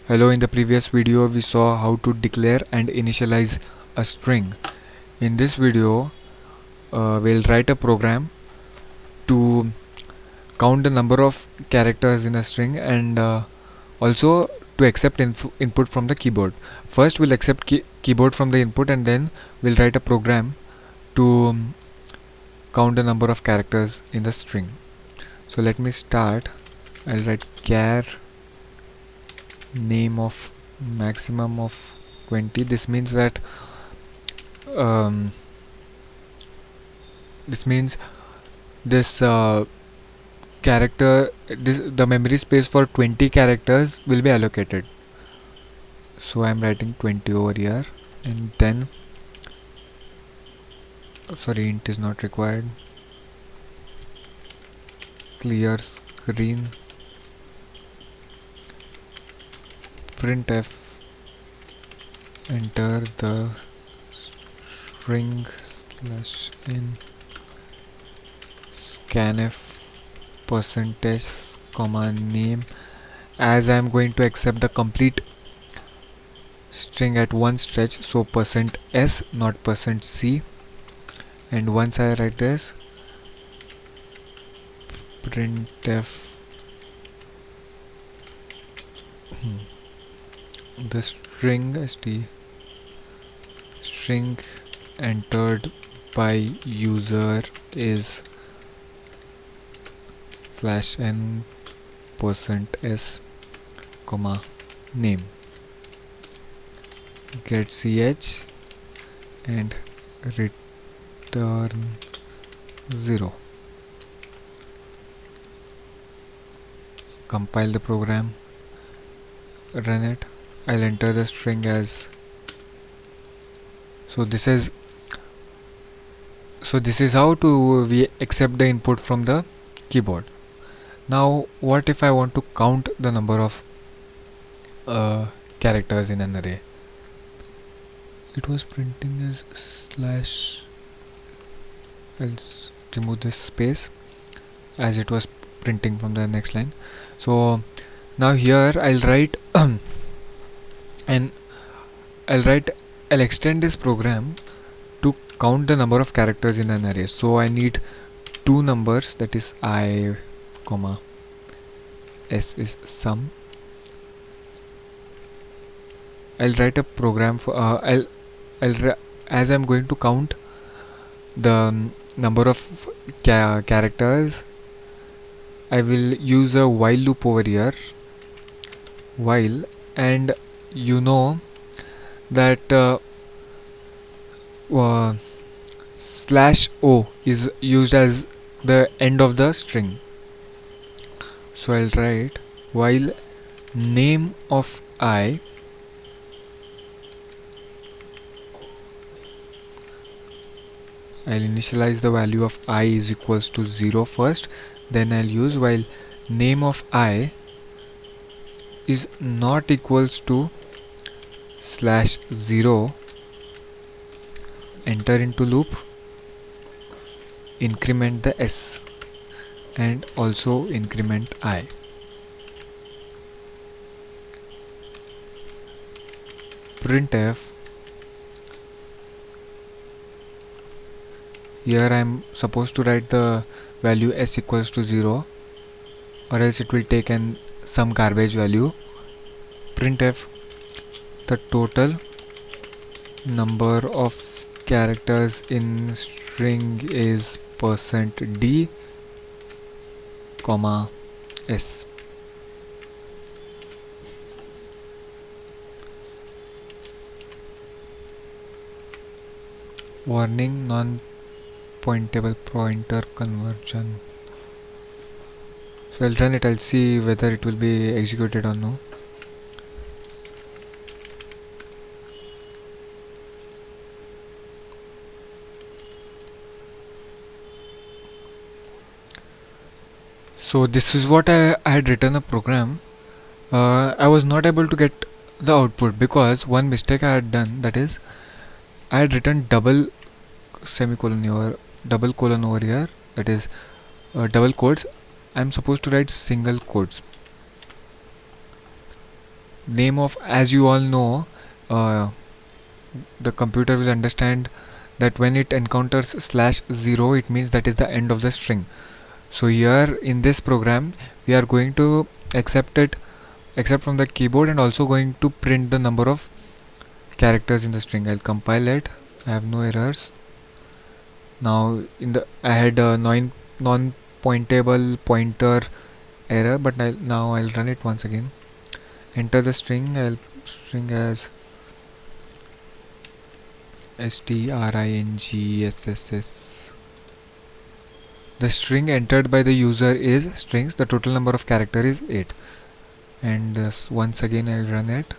Hello, in the previous video we saw how to declare and initialize a string. In this video we'll write a program to count the number of characters in a string and also to accept input from the keyboard. First we'll accept keyboard from the input and then we'll write a program to count the number of characters in the string. So let me start. I'll write char name of maximum of 20. This means that um, this means this character this the memory space for 20 characters will be allocated. So I'm writing 20 over here, and then sorry, int is not required. Clear screen. Printf, enter the string /n scanf percentage comma name, as I am going to accept the complete string at one stretch, so %s not %c. And once I write this, printf the string entered by user is /n %s comma name. Get ch and return 0. Compile the program, run it. I'll enter the string as this is how to we accept the input from the keyboard. Now what if I want to count the number of characters in an array? It was printing as slash. I'll remove this space as it was printing from the next line. So now here I'll write and I'll extend this program to count the number of characters in an array. So I need two numbers, that is I comma s is sum. I'll write a program for as I'm going to count the number of characters, I will use a while loop over here, while, and you know that /o is used as the end of the string. So I'll write while name of I I'll initialize the value of I is equals to 0 first, then I'll use while name of I is not equals to /0, enter into loop, increment the s and also increment I. Printf, here I am supposed to write the value s equals to 0, or else it will take some garbage value. Printf, the total number of characters in string is %d comma s. Warning, non-pointable pointer conversion. So I'll run it, I'll see whether it will be executed or no. So this is what I had written a program. I was not able to get the output because one mistake I had done, that is I had written double semicolon over double colon over here, that is double quotes. I'm supposed to write single quotes. name of, as you all know, uh, the computer will understand that when it encounters /0, it means that is the end of the string. So here in this program we are going to accept from the keyboard, and also going to print the number of characters in the string. I'll compile it. I have no errors. Now I had a non-pointable pointer error, but now I'll run it once again. Enter the string. I'll string as stringSS. The string entered by the user is strings. The total number of character is 8. And once again I'll run it.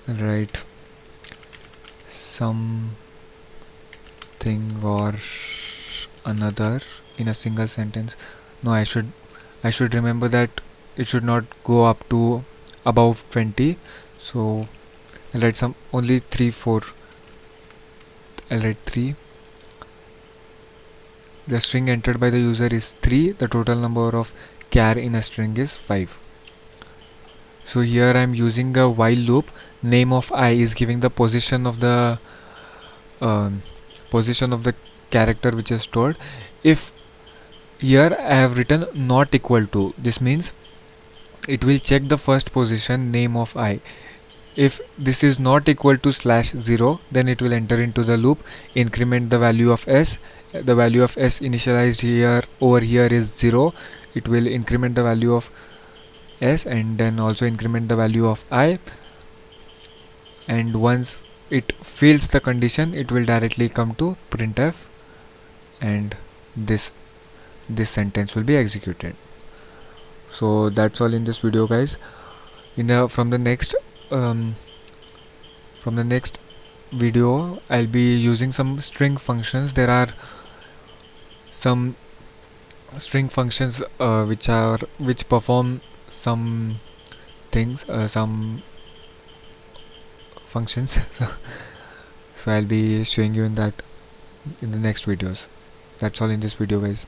I'll write something or another in a single sentence. No, I should remember that it should not go up to above 20. So I'll write some only 3 4. I'll write 3. The string entered by the user is 3. The total number of char in a string is 5. So here I am using a while loop. Name of I is giving the position of the character which is stored. If here I have written not equal to, this means it will check the first position, name of I. If this is not equal to /0, then it will enter into the loop, increment the value of s. The value of s initialized here over here is 0. It will increment the value of s, and then also increment the value of I. And once it fills the condition, it will directly come to printf, and this sentence will be executed. So that's all in this video, guys. From the next video I'll be using some string functions. There are some string functions which perform some things, some functions. So I'll be showing you in the next videos. That's all in this video, guys.